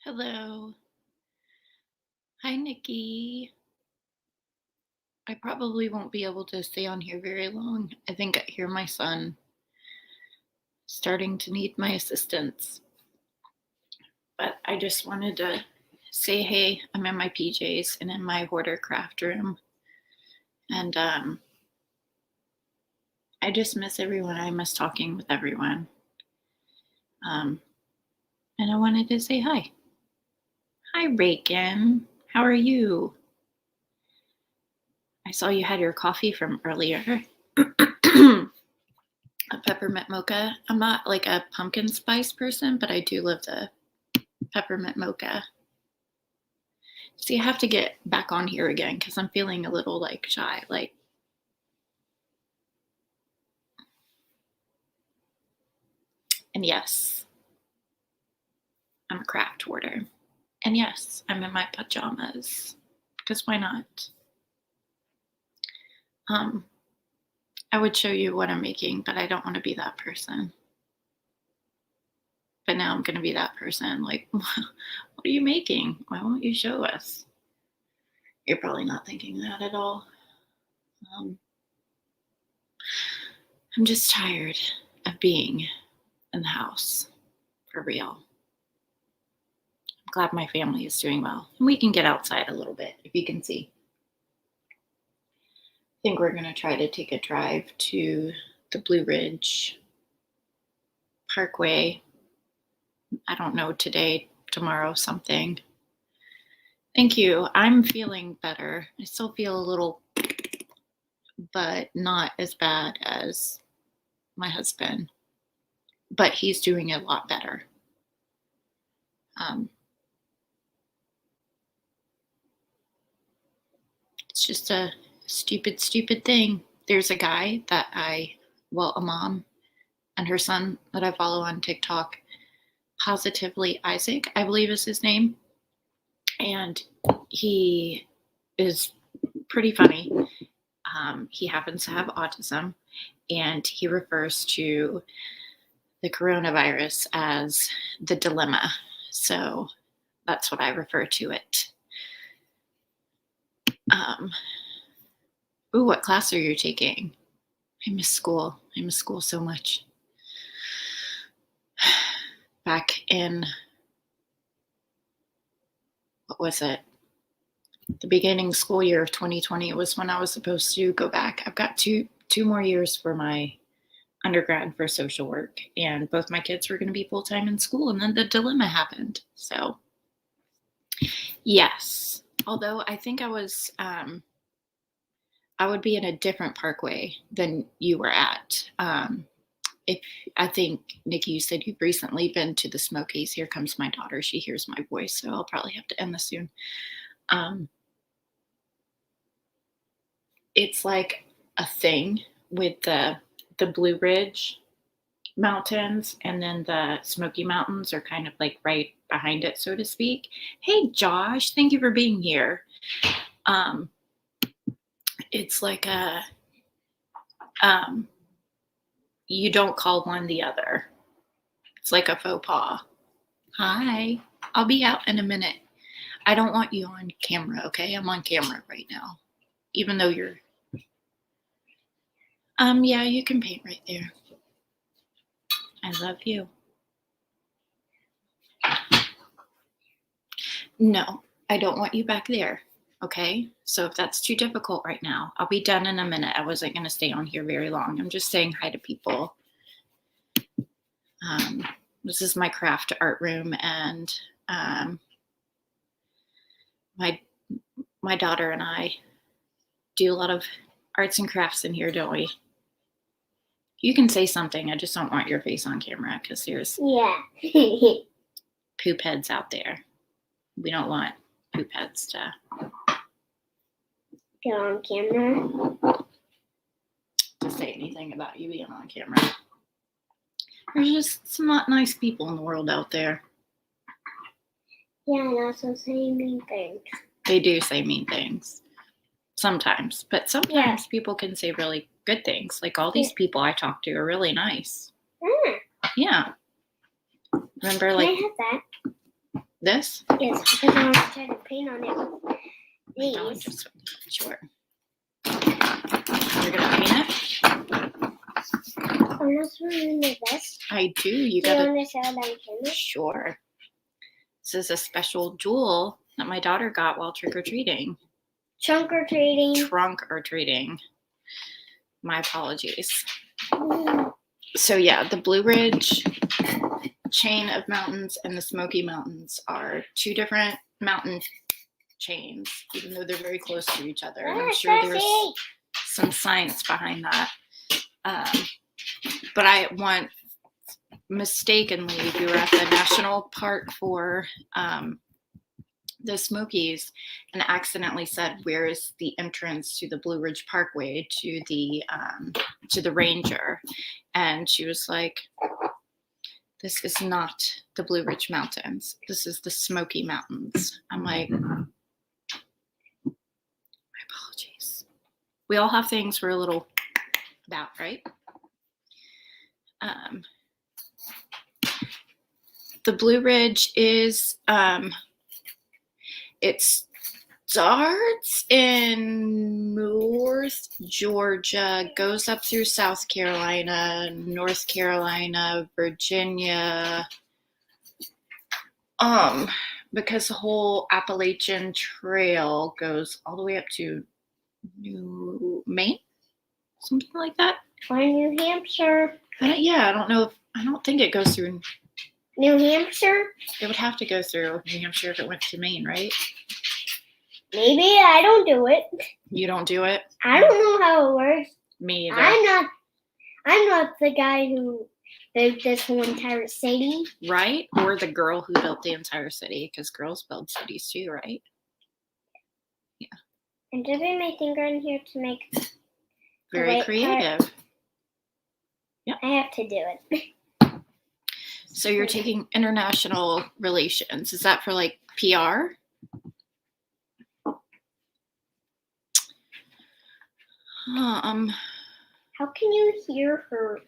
Hello. Hi, Nikki. I probably won't be able to stay on here very long. I think I hear my son starting to need my assistance. But I just wanted to say, hey, I'm in my PJs and in my hoarder craft room. And I just miss everyone. I miss talking with everyone. And I wanted to say hi. Hi, Reagan. How are you? I saw you had your coffee from earlier. A peppermint mocha. I'm not like a pumpkin spice person, but I do love the peppermint mocha. See, I have to get back on here again because I'm feeling a little like shy. And yes, I'm a craft hoarder. And yes, I'm in my pajamas because why not? I would show you what I'm making, but I don't want to be that person. But now I'm going to be that person. Like, what are you making? Why won't you show us? You're probably not thinking that at all. I'm just tired of being in the house, for real. I'm glad my family is doing well. And we can get outside a little bit, if you can see. I think we're going to try to take a drive to the Blue Ridge Parkway. I don't know, today, tomorrow, something. Thank you. I'm feeling better. I still feel a little, but not as bad as my husband. But he's doing a lot better. It's just a stupid thing. There's a guy that a mom and her son that I follow on TikTok, Positively Isaac, I believe is his name. And he is pretty funny. He happens to have autism, and he refers to the coronavirus as the dilemma. So that's what I refer to it. What class are you taking? I miss school. I miss school so much. Back in, what was it? The beginning school year of 2020 was when I was supposed to go back. I've got two more years for my undergrad for social work, and both my kids were going to be full-time in school, and then the dilemma happened. So yes, although I think I would be in a different parkway than you were at. If I think, Nikki, you said you've recently been to the Smokies. Here comes my daughter. She hears my voice, so I'll probably have to end this soon. It's like a thing with the Blue Ridge Mountains, and then the Smoky Mountains are kind of like right behind it, so to speak. Hey, Josh, thank you for being here. It's like you don't call one the other. It's like a faux pas. Hi, I'll be out in a minute. I don't want you on camera, okay? I'm on camera right now, even though you're... yeah, you can paint right there. I love you. No, I don't want you back there, okay? So if that's too difficult right now, I'll be done in a minute. I wasn't going to stay on here very long. I'm just saying hi to people. This is my craft art room, and my daughter and I do a lot of arts and crafts in here, don't we? You can say something. I just don't want your face on camera because there's poop heads out there. We don't want poop heads to go on camera. To say anything about you being on camera. There's just some not nice people in the world out there. Yeah, and also say mean things. They do say mean things. Sometimes. But sometimes people can say really good things. Like all these people I talk to are really nice. Yeah. Remember, like... Can I have that? This? Yes, because I want to try to paint on it with My dog these. just sure. You're gonna paint it? I'm not swimming in this. I do. You Do you gotta. want to show it on camera? Sure. This is a special jewel that my daughter got while trick or treating. Trunk or treating. Trunk or treating. My apologies. Mm. So yeah, the Blue Ridge chain of mountains and the Smoky Mountains are two different mountain chains, even though they're very close to each other. And I'm sure there's some science behind that. But I once mistakenly, we were at the national park for the Smokies and accidentally said, "Where is the entrance to the Blue Ridge Parkway to the ranger?" And she was like, "This is not the Blue Ridge Mountains. This is the Smoky Mountains." I'm like, my apologies. We all have things we're a little about, right? The Blue Ridge is, it starts in North Georgia, goes up through South Carolina, North Carolina, Virginia, because the whole Appalachian Trail goes all the way up to Maine, something like that. Or New Hampshire. Yeah, I don't think it goes through New Hampshire? It would have to go through New Hampshire if it went to Maine, right? Maybe. I don't do it. You don't do it? I don't know how it works. Me either. I'm not the guy who built this whole entire city. Right? Or the girl who built the entire city, because girls build cities too, right? Yeah. I'm dipping my finger in here to make Very creative. Yep. I have to do it. So you're taking international relations. Is that for like PR? How can you hear her?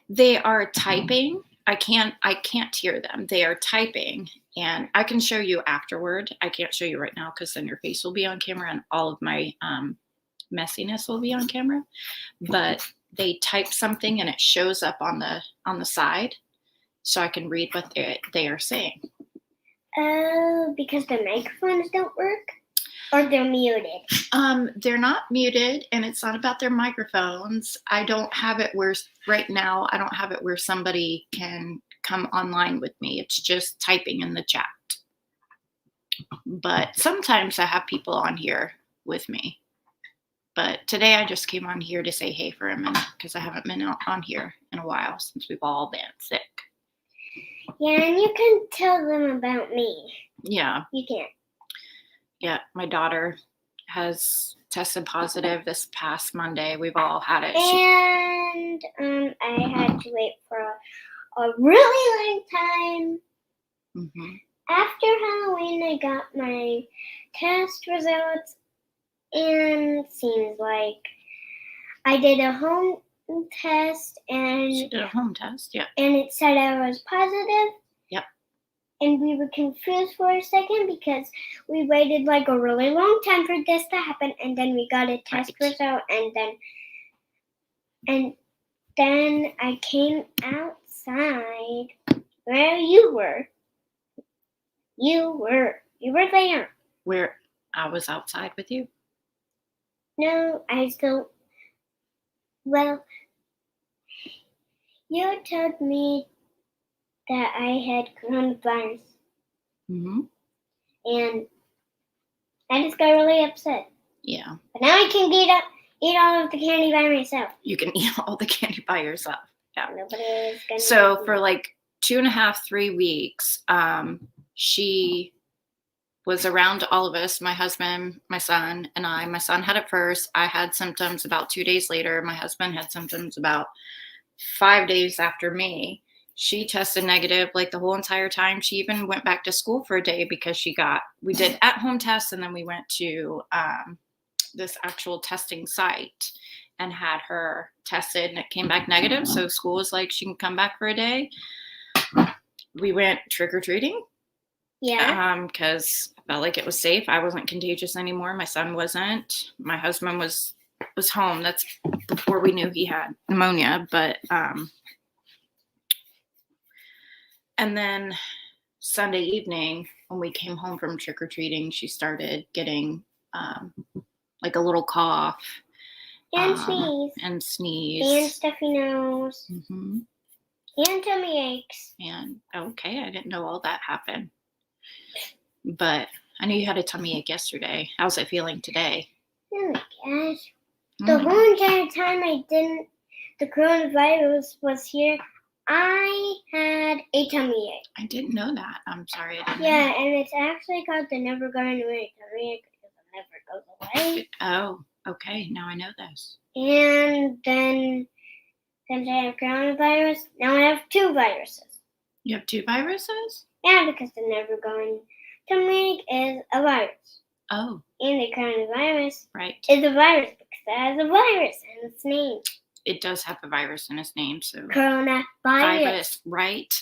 They are typing. I can't hear them. They are typing, and I can show you afterward. I can't show you right now because then your face will be on camera and all of my messiness will be on camera. But they type something and it shows up on the side, so I can read what they are saying. Oh, because the microphones don't work? Or they're muted? They're not muted, and it's not about their microphones. I don't have it where right now, I don't have it where somebody can come online with me. It's just typing in the chat. But sometimes I have people on here with me. But today I just came on here to say hey for a minute because I haven't been on here in a while since we've all been sick. Yeah, and you can tell them about me. Yeah. You can. Yeah, my daughter has tested positive this past Monday. We've all had it. And I had to wait for a really long time. Mm-hmm. After Halloween, I got my test results, and it seems like I did a home test, and She did a home test, yeah. And it said I was positive. Yep. And we were confused for a second because we waited like a really long time for this to happen, and then we got a test result, and then I came outside where you were. You were there. Where I was outside with you? No, well, you told me that I had coronavirus. Mm-hmm. And I just got really upset. Yeah. But now I can eat all of the candy by myself. You can eat all the candy by yourself. Yeah. Nobody is gonna. So for like 2.5, 3 weeks, she was around all of us, my husband, my son, and I. My son had it first. I had symptoms about 2 days later. My husband had symptoms about 5 days after me. She tested negative like the whole entire time. She even went back to school for a day because we did at-home tests, and then we went to this actual testing site and had her tested, and it came back negative. So school was like, she can come back for a day. We went trick-or-treating. Yeah. Because I felt like it was safe. I wasn't contagious anymore. My son wasn't. My husband was home. That's before we knew he had pneumonia. But and then Sunday evening, when we came home from trick or treating, she started getting like a little cough And sneeze. and sneeze And stuffy nose. Mm-hmm. And tummy aches. And okay, I didn't know all that happened. But I knew you had a tummy ache yesterday. How's it feeling today? Oh my gosh. The whole entire time the coronavirus was here, I had a tummy ache. I didn't know that. I'm sorry. I didn't Yeah, know. and it's actually called the never going away tummy ache because it never goes away. Oh, okay. Now I know this. And then since I have coronavirus, now I have 2 viruses. You have 2 viruses? Yeah, because the never going tummy ache is a virus. Oh. And the coronavirus is a virus because it has a virus in its name. It does have a virus in its name, so coronavirus. Right?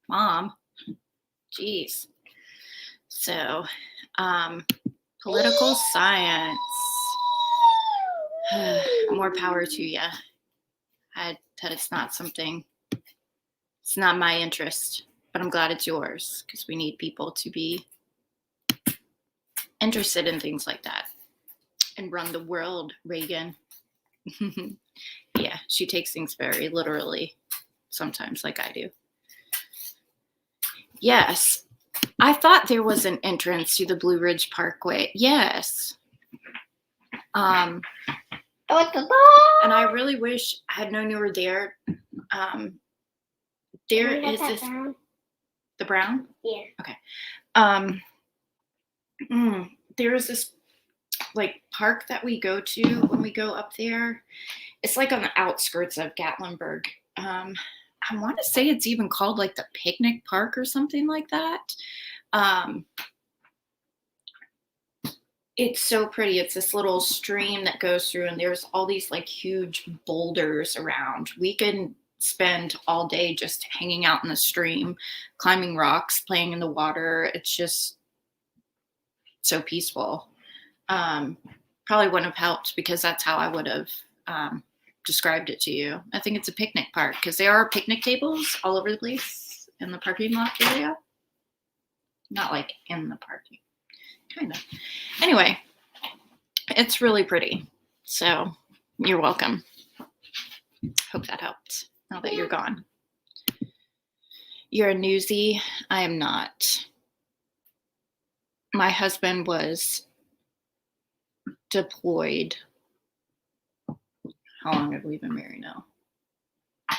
Mom. Jeez. So, political science. More power to you. That it's not something. It's not my interest, but I'm glad it's yours because we need people to be interested in things like that and run the world, Reagan. Yeah, she takes things very literally sometimes, like I do. Yes, I thought there was an entrance to the Blue Ridge Parkway. Yes. And I really wish I had known you were there. There is this brown? The brown? Yeah. Okay. There is this like park that we go to when we go up there. It's like on the outskirts of Gatlinburg. I want to say it's even called like the picnic park or something like that. It's so pretty. It's this little stream that goes through and there's all these like huge boulders around. We can spend all day just hanging out in the stream, climbing rocks, playing in the water. It's just so peaceful. Probably wouldn't have helped because that's how I would have described it to you. I think it's a picnic park because there are picnic tables all over the place in the parking lot area. Not like in the parking, kind of. Anyway, it's really pretty. So you're welcome. Hope that helped now that you're gone. You're a newsie. I am not. My husband was deployed. How long have we been married now?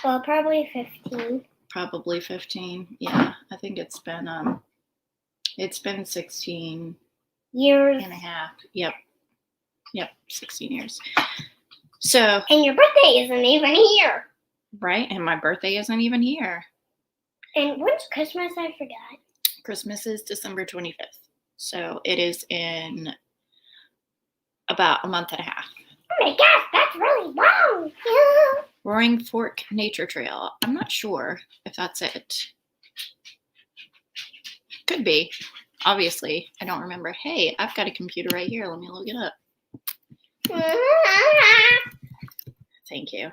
Well, probably 15. Probably 15. Yeah, I think it's been 16 years and a half. Yep, 16 years. So. And your birthday isn't even here. Right, and my birthday isn't even here. And when's Christmas? I forgot. Christmas is December 25th. So it is in about a month and a half. Oh my gosh, that's really long. Yeah. Roaring Fork Nature Trail. I'm not sure if that's it. Could be. Obviously, I don't remember. Hey, I've got a computer right here. Let me look it up. Thank you.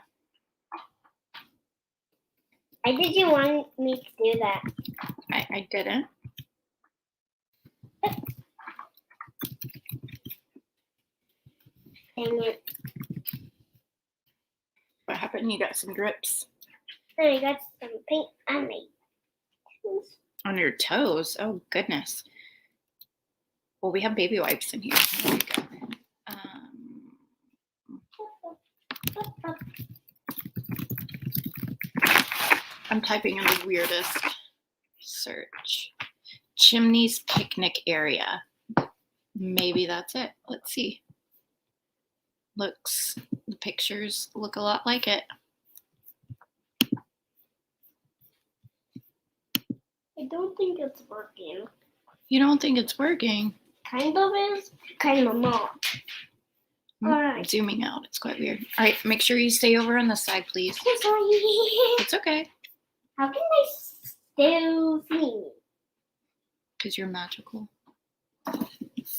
Why did you want me to do that? I didn't. Dang it. What happened? You got some drips? Oh, I got some paint on my toes. On your toes? Oh, goodness. Well, we have baby wipes in here. There you go. I'm typing in the weirdest search. Chimneys picnic area. Maybe that's it. Let's see. The pictures look a lot like it. I don't think it's working. You don't think it's working? Kind of is, kind of not. All right. Zooming out. It's quite weird. All right, make sure you stay over on this side, please. I'm sorry. It's okay. How can I still see me? Because you're magical.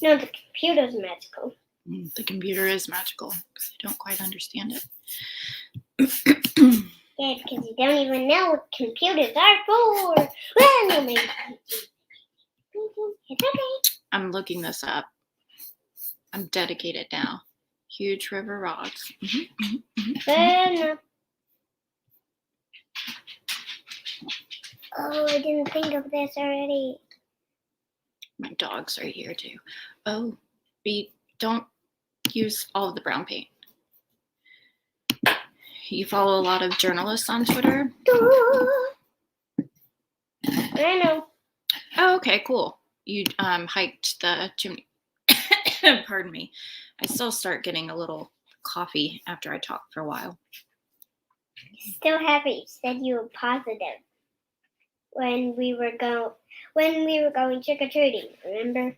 No, the computer's magical. The computer is magical. Because I don't quite understand it. Yeah, because you don't even know what computers are for. Well, no, maybe. It's okay. I'm looking this up. I'm dedicated now. Huge river rocks. No. Oh, I didn't think of this already. My dog's right here too. Oh, don't use all of the brown paint. You follow a lot of journalists on Twitter? I know. Oh, okay, cool. You hiked the chimney. Pardon me. I still start getting a little coffee after I talk for a while. Still happy you said you were positive when we were going trick-or-treating, remember?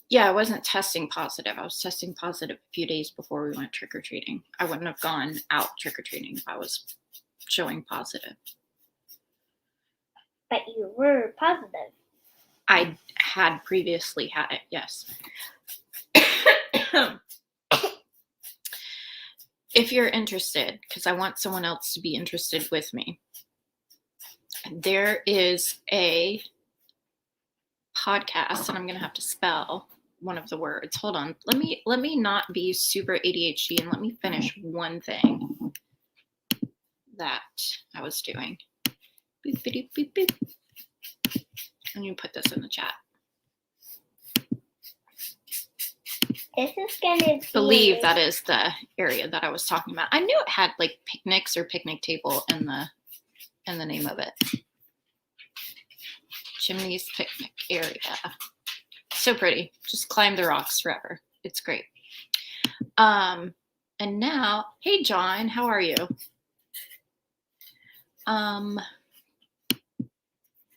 Yeah, I wasn't testing positive. I was testing positive a few days before we went trick-or-treating. I wouldn't have gone out trick-or-treating if I was showing positive. But you were positive. I had previously had it, yes. If you're interested, because I want someone else to be interested with me, there is a podcast, and I'm going to have to spell one of the words. Hold on. Let me not be super ADHD and let me finish one thing that I was doing. Boop, boop, boop, boop. And you put this in the chat. This is gonna believe that is the area that I was talking about. I knew it had like picnics or picnic table in the name of it. Chimney's picnic area. So pretty. Just climb the rocks forever. It's great. And now, hey John, how are you? Let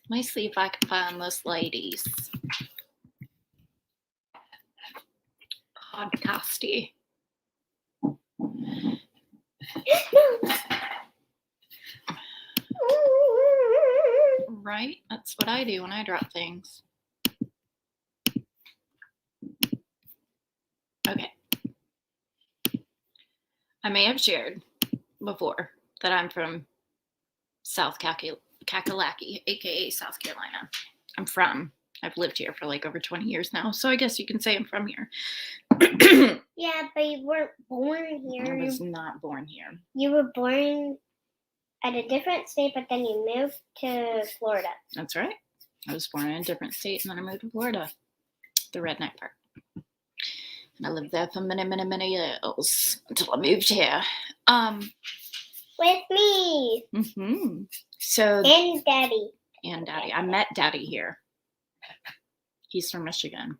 me see if I can find those ladies. Podcasty. Right? That's what I do when I drop things. Okay. I may have shared before that I'm from South Kakalaki, aka South Carolina. I've lived here for like over 20 years now, so I guess you can say I'm from here. Yeah, but you weren't born here. I was not born here. You were born at a different state, but then you moved to Florida. That's right. I was born in a different state, and then I moved to Florida, the redneck part. And I lived there for many, many, many years until I moved here. With me. Mm-hmm. So And Daddy. And Daddy. I met Daddy here. He's from Michigan.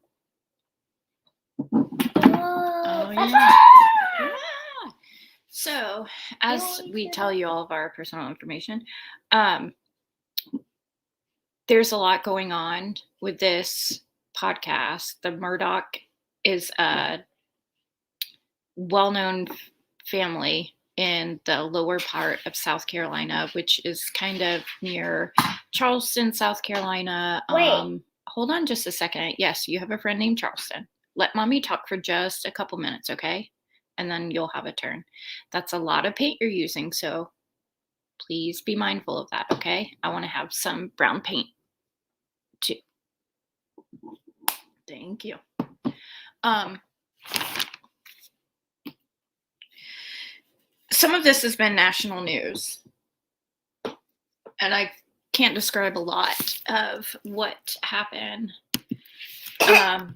Oh yeah. Yeah. So, as we tell you all of our personal information, there's a lot going on with this podcast. The Murdaugh is a well-known family in the lower part of South Carolina, which is kind of near Charleston, South Carolina. Wait. Hold on just a second. Yes, you have a friend named Charleston. Let mommy talk for just a couple minutes, okay? And then you'll have a turn. That's a lot of paint you're using, so please be mindful of that, okay? I want to have some brown paint too. Thank you. Some of this has been national news, and I can't describe a lot of what happened. I'm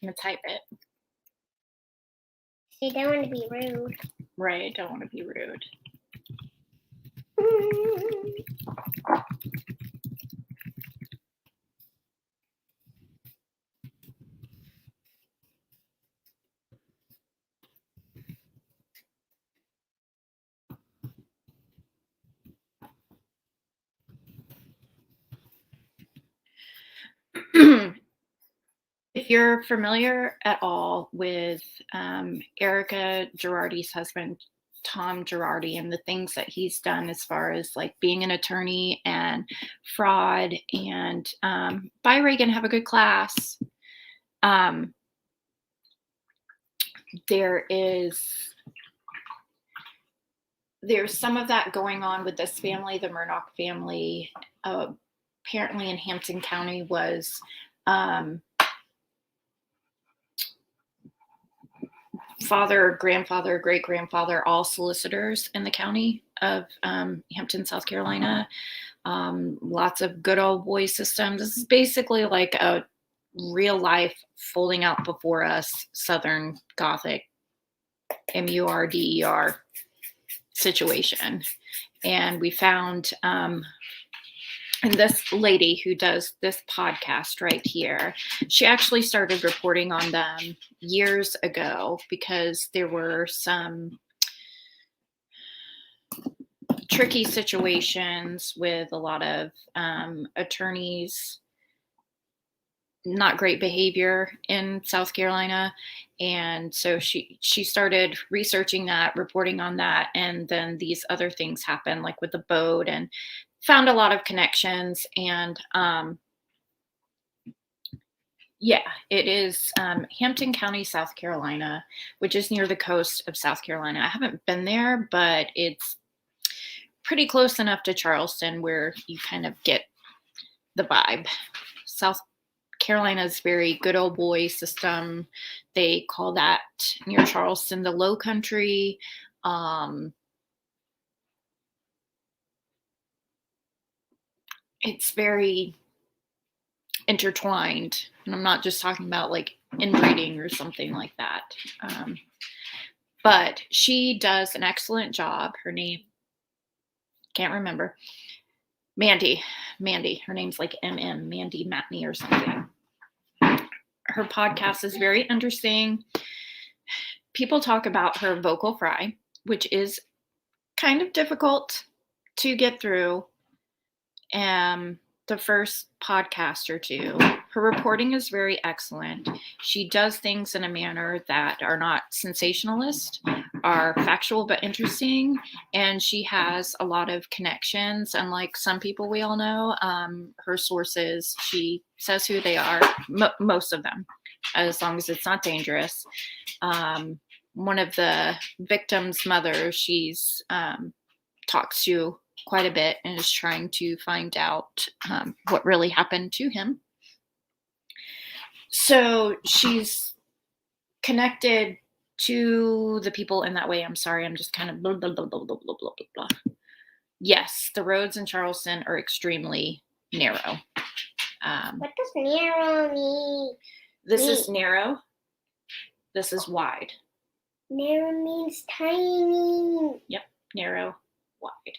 gonna type it. You don't want to be rude. Right, don't want to be rude. If you're familiar at all with Erica Girardi's husband, Tom Girardi and the things that he's done as far as like being an attorney and fraud and buy Reagan, have a good class. There's some of that going on with this family, the Murdaugh family. Apparently in Hampton County was father, grandfather, great-grandfather, all solicitors in the county of Hampton, South Carolina. Lots of good old boy systems. This is basically like a real life folding out before us Southern Gothic MURDER situation. And we found and this lady who does this podcast right here, she actually started reporting on them years ago because there were some tricky situations with a lot of attorneys, not great behavior in South Carolina. And so she started researching that, reporting on that. And then these other things happened, like with the boat, and found a lot of connections. And yeah, it is Hampton County, South Carolina, which is near the coast of South Carolina. I haven't been there, but it's pretty close enough to Charleston where you kind of get the vibe. South Carolina's very good old boy system. They call that near Charleston the Low Country. It's very intertwined, and I'm not just talking about like inbreeding or something like that. But she does an excellent job. Her name, can't remember. Mandy. Her name's like MM, mandymatney or something. Her podcast is very interesting. People talk about her vocal fry, which is kind of difficult to get through. The first podcast or two, her reporting is very excellent. She does things in a manner that are not sensationalist, are factual but interesting, and she has a lot of connections. Unlike some people we all know, her sources, she says who they are, most of them, as long as it's not dangerous. One of the victim's mothers, she's talks to quite a bit and is trying to find out what really happened to him. So she's connected to the people in that way. I'm sorry, I'm just kind of blah, blah, blah, blah, blah, blah, blah, blah. Yes, the roads in Charleston are extremely narrow. What does narrow mean? This is narrow. This is wide. Narrow means tiny. Yep, narrow, wide.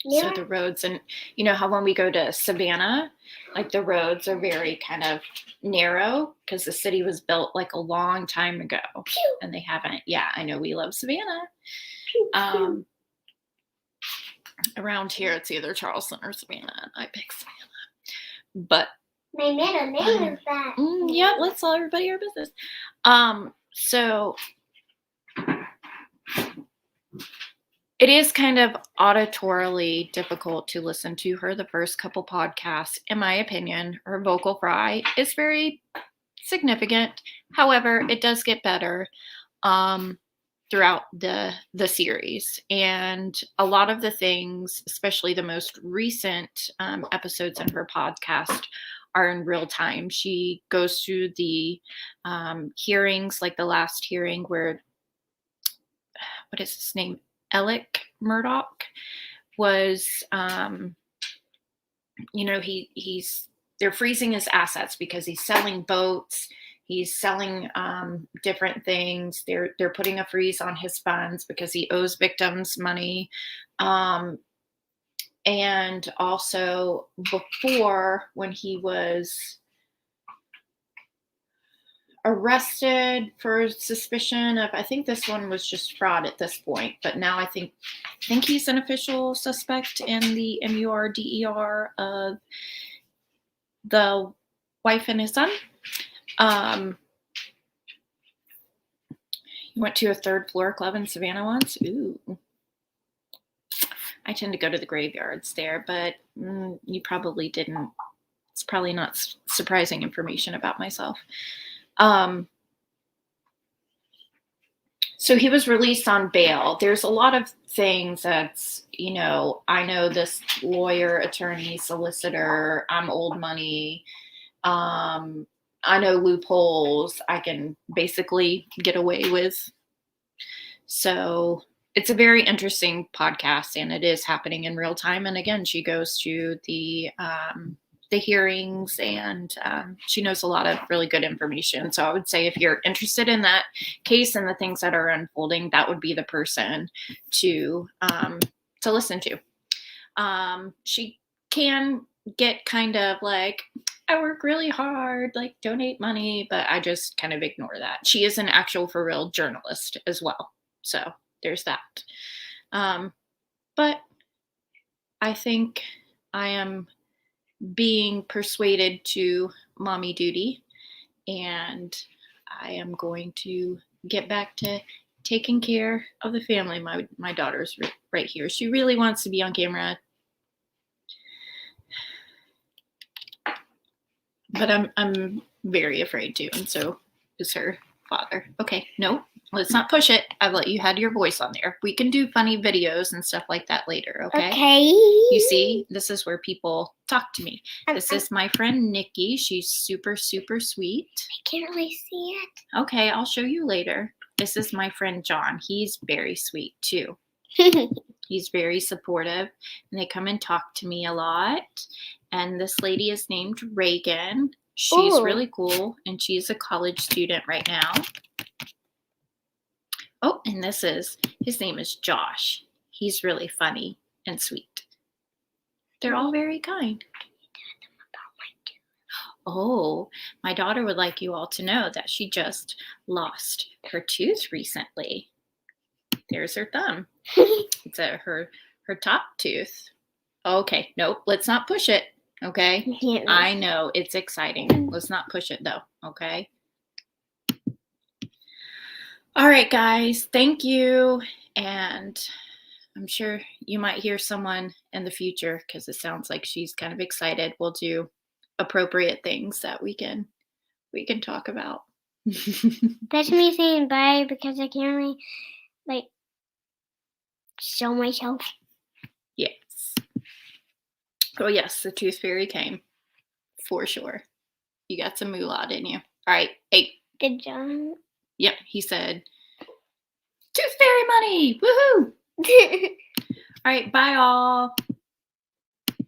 Yeah. So the roads, and you know how when we go to Savannah, like the roads are very kind of narrow because the city was built like a long time ago. Pew. And they haven't. Yeah, I know we love Savannah. Pew. Around here, it's either Charleston or Savannah, and I pick Savannah. But my middle name is that. Yeah, let's tell everybody our business. So it is kind of auditorily difficult to listen to her the first couple podcasts. In my opinion, her vocal fry is very significant. However, it does get better throughout the series. And a lot of the things, especially the most recent episodes in her podcast, are in real time. She goes through the hearings, like the last hearing where, what is his name? Alec Murdaugh was, they're freezing his assets because he's selling boats. He's selling different things. They're putting a freeze on his funds because he owes victims money. And also before, when he was arrested for suspicion of, I think this one was just fraud at this point, but now I think he's an official suspect in the MURDER of the wife and his son. You went to a third floor club in Savannah once? Ooh. I tend to go to the graveyards there, but you probably didn't. It's probably not surprising information about myself. So he was released on bail. There's a lot of things that's, I know this lawyer, attorney, solicitor, I'm old money. I know loopholes I can basically get away with. So it's a very interesting podcast, and it is happening in real time. And again, she goes to the hearings, and she knows a lot of really good information. So I would say if you're interested in that case and the things that are unfolding, that would be the person to listen to. She can get kind of like, I work really hard, like donate money, but I just kind of ignore that. She is an actual for real journalist as well. So there's that. But I think I am being persuaded to mommy duty, and I am going to get back to taking care of the family. My daughter's right here. She really wants to be on camera, but I'm very afraid to, and so is her father. Okay, no, let's not push it. I've let you had your voice on there. We can do funny videos and stuff like that later, okay? Okay. You see, this is where people talk to me. This is my friend Nikki. She's super, super sweet. I can't really see it. Okay, I'll show you later. This is my friend John. He's very sweet too. He's very supportive, and they come and talk to me a lot. And this lady is named Reagan. She's really cool, and she's a college student right now. Oh, and his name is Josh. He's really funny and sweet. They're all very kind. Oh, my daughter would like you all to know that she just lost her tooth recently. There's her thumb. It's her top tooth. Okay, nope, let's not push it. Okay, Yeah. I know it's exciting. Let's not push it though. Okay. All right, guys, thank you. And I'm sure you might hear someone in the future because it sounds like she's kind of excited. We'll do appropriate things that we can talk about. That's me saying bye because I can't really show myself. Yes. Oh yes, the tooth fairy came for sure. You got some moolah, didn't you? All right, hey. Good job. Yep, he said, tooth fairy money, woohoo! All right, bye all.